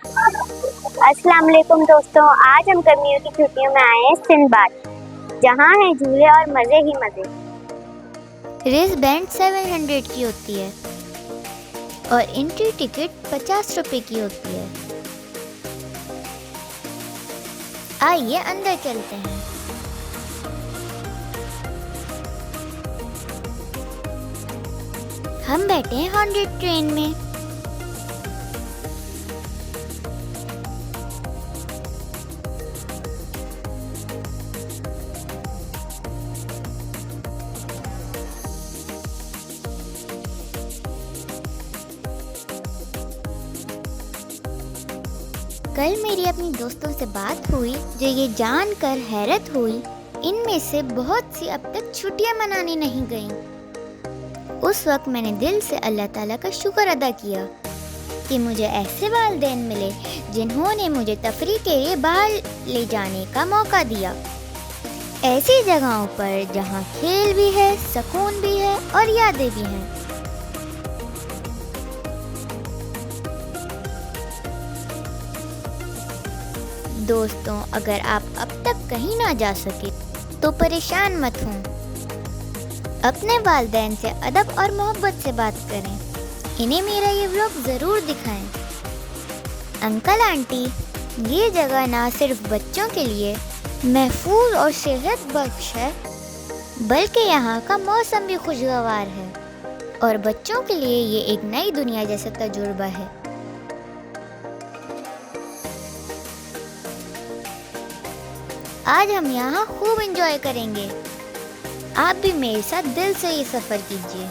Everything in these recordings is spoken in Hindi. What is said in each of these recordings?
अस्सलाम वालेकुम दोस्तों, आज हम गर्मियों की छुट्टियों में आए हैं सिंदबाद, जहाँ है झूले और मजे ही मजे। रिस्ट बैंड 700 की होती है और एंट्री टिकट 50 रुपए की होती है। आइए अंदर चलते हैं। हम बैठे हैं हॉन्टेड ट्रेन में। कल मेरी अपनी दोस्तों से बात हुई जो ये जानकर हैरत हुई इनमें से बहुत सी अब तक छुट्टियां मनाने नहीं गईं। उस वक्त मैंने दिल से अल्लाह ताला का शुक्र अदा किया कि मुझे ऐसे वालिदैन मिले जिन्होंने मुझे तफरीह के लिए बाहर ले जाने का मौका दिया, ऐसी जगहों पर जहाँ खेल भी है, सुकून भी है और यादें भी हैं। दोस्तों, अगर आप अब तक कहीं ना जा सके तो परेशान मत हों। अपने वालिदैन से अदब और मोहब्बत से बात करें। इन्हें मेरा ये व्लॉग ज़रूर दिखाएं। अंकल आंटी, ये जगह ना सिर्फ बच्चों के लिए महफूज और सेहत बख्श है, बल्कि यहाँ का मौसम भी खुशगवार है और बच्चों के लिए ये एक नई दुनिया जैसा तजुर्बा है। आज हम यहाँ खूब एंजॉय करेंगे। आप भी मेरे साथ दिल से ये सफर कीजिए।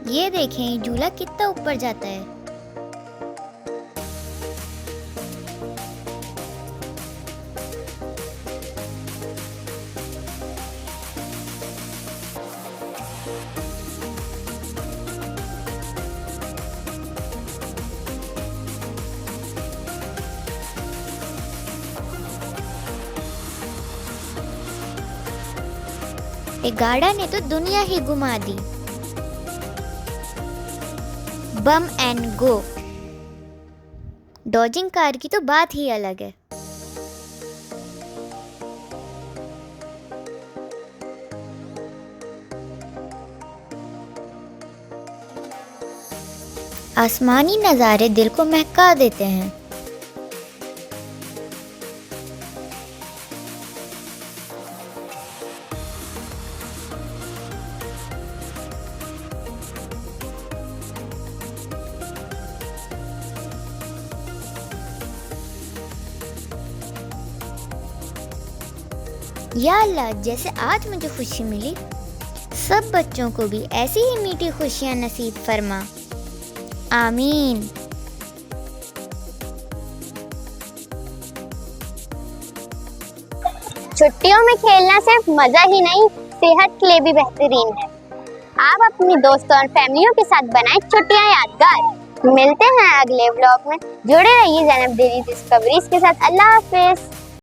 ये देखें, झूला कितना ऊपर जाता है। एक गाड़ा ने तो दुनिया ही घुमा दी। बम एंड गो। डॉजिंग कार की तो बात ही अलग है। आसमानी नज़ारे दिल को महका देते हैं। या अल्लाह, जैसे आज मुझे खुशी मिली, सब बच्चों को भी ऐसी ही मीठी खुशियां नसीब फरमा। आमीन। छुट्टियों में खेलना सिर्फ मजा ही नहीं, सेहत के लिए भी बेहतरीन है। आप अपनी दोस्तों और फैमिलियों के साथ बनाएं छुट्टियां यादगार। मिलते हैं अगले व्लॉग में। जुड़े रहिए ज़ैनब डेली डिस्कवरीज के साथ। अल्लाह हाफिज।